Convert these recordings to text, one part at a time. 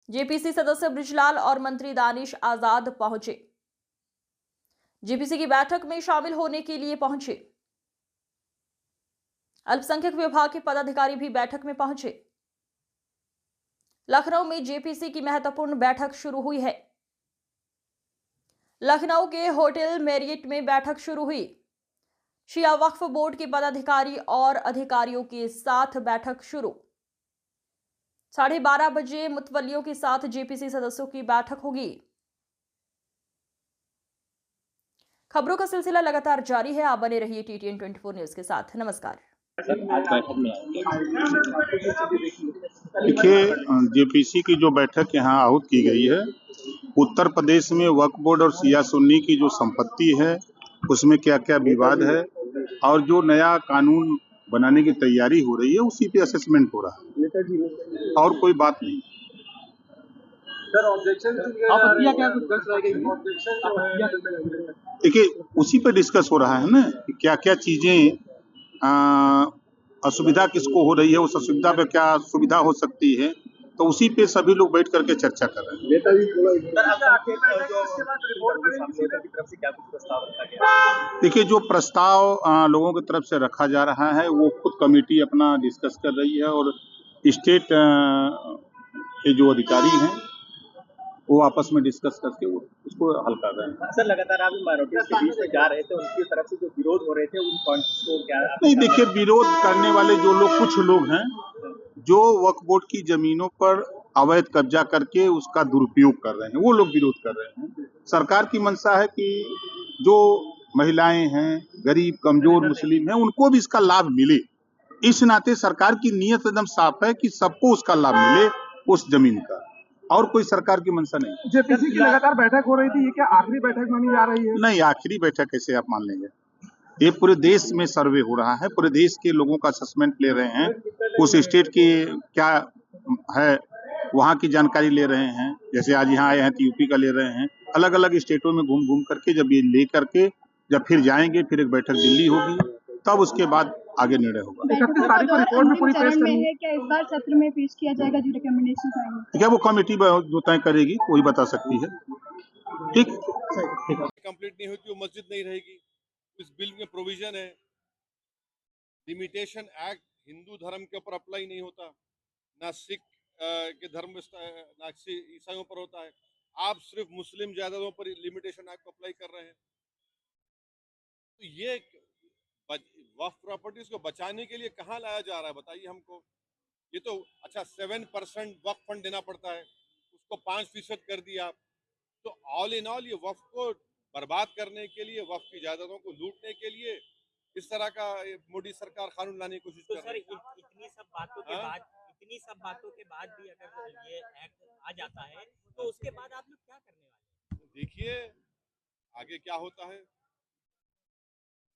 JPC सदस्य बृजलाल और मंत्री दानिश आजाद पहुंचे। जेपीसी की बैठक में शामिल होने के लिए पहुंचे। अल्पसंख्यक विभाग के पदाधिकारी भी बैठक में पहुंचे। लखनऊ में जेपीसी की महत्वपूर्ण बैठक शुरू हुई है। लखनऊ के होटल मेरियट में बैठक शुरू हुई। शिया वक्फ बोर्ड के पदाधिकारी और अधिकारियों के साथ बैठक शुरू। 12:30 बजे मुतवल्लियों के साथ जेपीसी सदस्यों की बैठक होगी। खबरों का सिलसिला लगातार जारी है। आप बने रहिए TTN 24 न्यूज के साथ। नमस्कार। देखिए, जेपीसी की जो बैठक यहाँ आहूत की गई है, उत्तर प्रदेश में वक्फ बोर्ड और शिया सुन्नी की जो संपत्ति है उसमें क्या क्या विवाद है और जो नया कानून बनाने की तैयारी हो रही है उसी पे असेसमेंट हो रहा है और कोई बात नहीं। देखिए, उसी पे डिस्कस हो रहा है ना कि क्या क्या चीजें असुविधा किसको हो रही है, उस असुविधा पे क्या सुविधा हो सकती है, तो उसी पे सभी लोग बैठ करके चर्चा कर रहे हैं। देखिए, जो प्रस्ताव लोगों की तरफ से रखा जा रहा है वो खुद कमेटी अपना डिस्कस कर रही है और स्टेट के जो अधिकारी हैं वो आपस में डिस्कस करके उसको हल कर रहे हैं। सर, लगातार आप माइनॉरिटीज के बीच में जा रहे थे, उनकी तरफ से जो विरोध हो रहे थे उन पॉइंट्स को क्या नहीं, देखिए, विरोध करने वाले जो लोग, कुछ लोग हैं जो वक्फ बोर्ड की जमीनों पर अवैध कब्जा करके उसका दुरुपयोग कर रहे हैं, वो लोग विरोध कर रहे हैं। सरकार की मंशा है कि जो महिलाएं हैं, गरीब कमजोर मुस्लिम हैं, उनको भी इसका लाभ मिले। इस नाते सरकार की नीयत एकदम साफ है कि सबको उसका लाभ मिले उस जमीन का, और कोई सरकार की मंशा नहीं। जेपीसी की लगातार बैठक हो रही थी, ये क्या आखिरी बैठक मानी जा रही है? नहीं, आखिरी बैठक कैसे आप मान लेंगे? ये पूरे देश में सर्वे हो रहा है, पूरे देश के लोगों का असेसमेंट ले रहे हैं, उस स्टेट की क्या है वहाँ की जानकारी ले रहे हैं। जैसे आज यहाँ आए हैं तो यूपी का ले रहे हैं। अलग अलग स्टेटों में घूम घूम करके जब ये ले करके जब फिर जाएंगे, फिर एक बैठक दिल्ली होगी, तब उसके बाद आगे निर्णय होगा। 31 तारीख को रिपोर्ट में पूरी पेश करनी है। क्या इस बार सत्र में पेश किया जाएगा जो रिकमेंडेशन आएंगे? क्या वो कमेटी जो तय करेगी वही बता सकती है। ठीक, कंप्लीट नहीं होती वो मस्जिद नहीं रहेगी। इस बिल में प्रोविजन है, लिमिटेशन एक्ट हिंदू धर्म के ऊपर अप्लाई नहीं होता, ना सिख के धर्म ना ईसाइयों पर होता है। आप सिर्फ मुस्लिम जायदादों पर लिमिटेशन एक्ट को अप्लाई कर रहे हैं। तो ये वक्फ प्रॉपर्टीज को बचाने के लिए कहाँ लाया जा रहा है, बताइए हमको। ये तो अच्छा 7% वक्फ फंड देना पड़ता है, उसको 5% कर दिया। तो ऑल इन ऑल ये वक्फ को बर्बाद करने के लिए, वक्फ की जायदादों को लूटने के लिए इस तरह का मोदी सरकार कानून लाने की कोशिश कर रही है। इतनी सब बातों के बाद भी अगर ये एक्ट आ जाता है तो उसके बाद आप लोग क्या करने वाले हैं? देखिए आगे क्या होता है,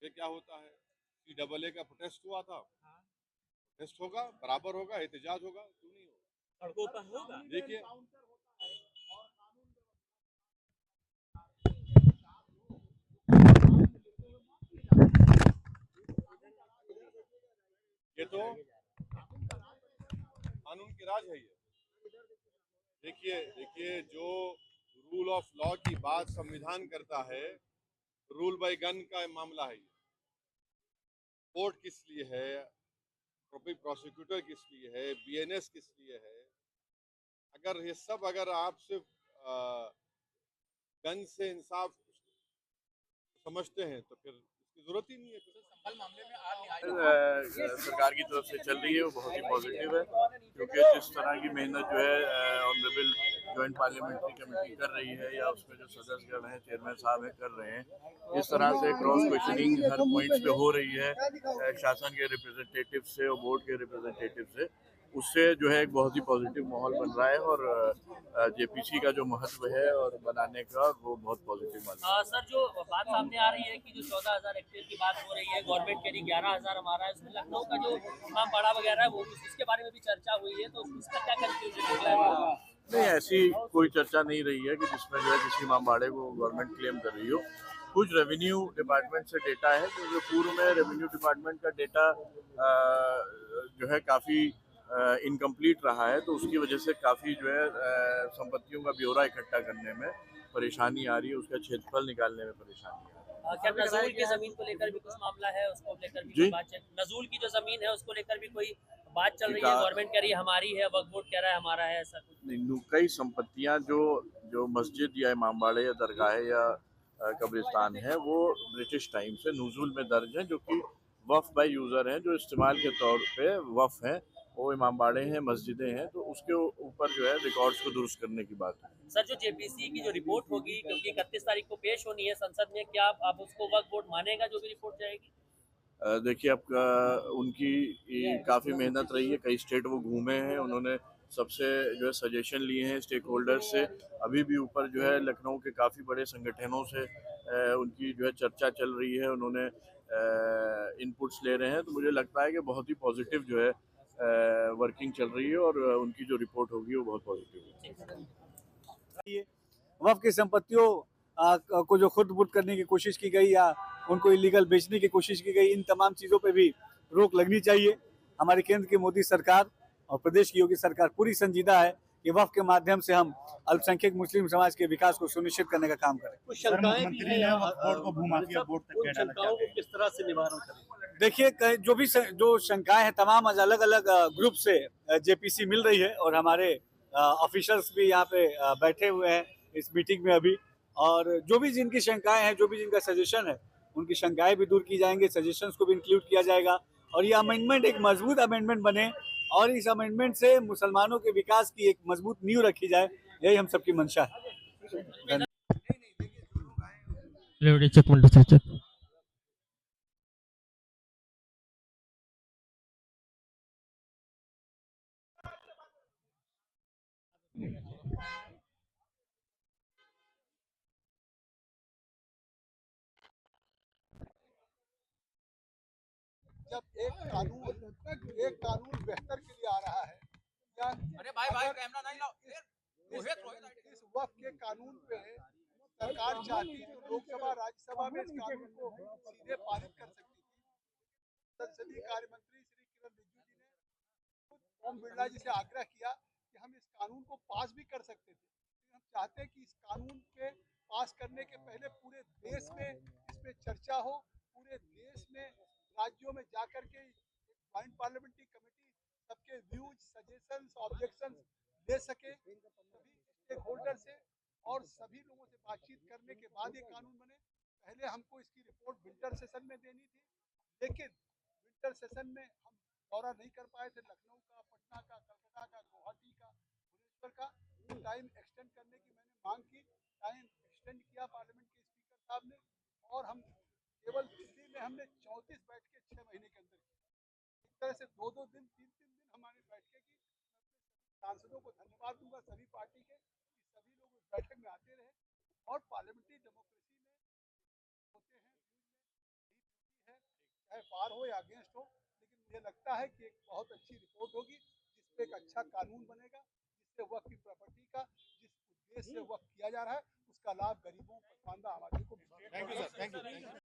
CAA का प्रोटेस्ट हुआ था। प्रोटेस्ट होगा, बराबर होगा, एहतजाज होगा, क्यों नहीं होगा? सड़कों पर होगा। देखिए ये तो कानून की राज है। ये देखिए जो रूल ऑफ लॉ की बात संविधान करता है, रूल बाय गन का मामला है। कोर्ट किस लिए है, पब्लिक प्रोसिक्यूटर किस लिए है, BNS किस लिए है? अगर ये सब आप सिर्फ गन से इंसाफ समझते हैं तो फिर इसकी जरूरत ही नहीं है। सरकार की तरफ से चल रही है वो बहुत ही पॉजिटिव है, क्योंकि जिस तरह की मेहनत जो है ऑनरेबल जॉइंट पार्लियामेंट्री कमेटी कर रही है या उसमें जो सदस्यगण हैं, चेयरमैन साहब हैं, कर रहे हैं, इस तरह से क्रॉस क्वेश्चनिंग हर पॉइंट्स पे हो रही है शासन के रिप्रेजेंटेटिव से और बोर्ड के रिप्रेजेंटेटिव से, उससे जो है एक बहुत ही पॉजिटिव माहौल बन रहा है और जेपीसी का जो महत्व है और बनाने का वो बहुत पॉजिटिव माना। सर, जो बात सामने आ रही है कि जो 14,000 हेक्टेयर की बात हो रही है, गवर्नमेंट के लिए 11,000 हमारा है, उसमें लखनऊ का जो इमाम बाड़ा वगैरह है वो इसके बारे में भी चर्चा हुई है, तो उसका क्या कंक्लूजन निकला है? नहीं, ऐसी कोई चर्चा नहीं रही है कि जिसमें जो है किसी इमाम बाड़े को गवर्नमेंट क्लेम कर रही हो। कुछ रेवेन्यू डिपार्टमेंट से डेटा है, तो जो पूर्व में रेवेन्यू डिपार्टमेंट का डेटा जो है काफ़ी इनकम्प्लीट रहा है, तो उसकी वजह से काफ़ी जो है संपत्तियों का ब्यौरा इकट्ठा करने में परेशानी आ रही है, उसका क्षेत्रफल निकालने में परेशानी आ रही है। क्या नजूल की जमीन को लेकर भी कुछ मामला है, उसको लेकर भी जी? कोई बात चल, नजूल की जो जमीन है उसको लेकर भी कोई बात चल रही है? गवर्नमेंट कह रही है हमारी है, वक्फ बोर्ड कह रहा है हमारा है, ऐसा कुछ? नहीं, कई संपत्तियां जो मस्जिद या इमामबाड़े या दरगाह या कब्रिस्तान है वो ब्रिटिश टाइम से नज़ुल में दर्ज हैं, जो कि वफ़ बाय यूज़र हैं, जो इस्तेमाल के तौर पे वफ़ हैं, वो इमामबाड़े हैं, मस्जिदें हैं, तो उसके ऊपर जो है रिकॉर्ड्स को दुरुस्त करने की बात है। सर, जो जेपीसी की जो रिपोर्ट होगी, क्योंकि 31 तारीख को पेश होनी है संसद में, क्या आप उसको वक्फ बोर्ड मानेगा जो भी रिपोर्ट जाएगी? देखिए, अब उनकी काफ़ी मेहनत रही है, कई स्टेट वो घूमे हैं, उन्होंने सबसे जो है सजेशन लिए हैं स्टेक होल्डर्स से। अभी भी ऊपर जो है लखनऊ के काफ़ी बड़े संगठनों से उनकी जो है चर्चा चल रही है, उन्होंने इनपुट्स ले रहे हैं, तो मुझे लगता है कि बहुत ही पॉजिटिव जो है वर्किंग चल रही है और उनकी जो रिपोर्ट होगी वो बहुत पॉजिटिव है। वफ़ की संपत्तियों को जो खुद बुर्द करने की कोशिश की गई या उनको इलीगल बेचने की कोशिश की गई, इन तमाम चीज़ों पे भी रोक लगनी चाहिए। हमारे केंद्र की मोदी सरकार और प्रदेश की योगी सरकार पूरी संजीदा है कि वफ़ के माध्यम से हम अल्पसंख्यक मुस्लिम समाज के विकास को सुनिश्चित करने का काम करें। कुछ शंकाएं भी हैं, बोर्ड को भूमाफिया बोर्ड तक क्या शंकाओं को किस तरह से निवारण करें? देखिए, जो शंकाएं हैं तमाम अलग अलग ग्रुप से जेपीसी मिल रही है और हमारे ऑफिसर्स भी यहाँ पे बैठे हुए हैं इस मीटिंग में अभी, और जो भी जिनकी शंकाएं हैं, जो भी जिनका सजेशन है, उनकी शंकाएं भी दूर की जाएंगे, सजेशंस को भी इंक्लूड किया जाएगा और ये अमेंडमेंट एक मजबूत अमेंडमेंट बने और इस अमेंडमेंट से मुसलमानों के विकास की एक मजबूत नींव रखी जाए, यही हम सबकी मंशा है। जब एक कानून बेहतर के लिए आ रहा है, या इस वक्त के कानून पे सरकार चाहती तो लोकसभा राज्यसभा में इस कानून को सीधे पारित कर सकती थी। संसदीय कार्य मंत्री श्री किरण रिजिजू जी ने ओम बिरला जी से आग्रह किया कि हम इस कानून को पास भी कर सकते थे, लेकिन हम चाहते हैं कि इस कानून के पास करने के पहले पूरे देश में इस पे चर्चा हो, पूरे देश में राज्यों में जाकर के ज्वाइंट पार्लियामेंट्री कमेटी सबके व्यूज, सजेशंस, ऑब्जेक्शंस दे सके, सभी स्टेक होल्डर से और सभी लोगों से बातचीत करने के बाद ये कानून बने। पहले हमको इसकी रिपोर्ट विंटर सेशन में देनी थी, लेकिन विंटर सेशन में हम दौरा नहीं कर पाए थे लखनऊ का, पटना का, कलकत्ता का, गुवाहाटी का, भुवनेश्वर का। टाइम एक्सटेंड करने की मैंने मांग की, टाइम एक्सटेंड किया पार्लियामेंट के स्पीकर साहब ने, और हम केवल दिल्ली में हमने 34 बैठकें 6 महीने के अंदर की। एक तरह से 2-2 दिन, 3-3 दिन हमारी बैठकें की। सांसदों को धन्यवाद दूंगा सभी पार्टी के, सभी लोग उस बैठक में आते रहे और पार्लियामेंट्री डेमोक्रेसी में होते हैं, है चाहे पार हो या अगेंस्ट हो, लेकिन मुझे लगता है कि एक बहुत अच्छी रिपोर्ट होगी जिसपे एक अच्छा कानून बनेगा, जिससे वक्त की प्रॉपर्टी का, जिस उद्देश्य से वक्त किया जा रहा है, उसका लाभ गरीबों, पसमानदा आबादी को मिलेगा। Thank you sir, thank you.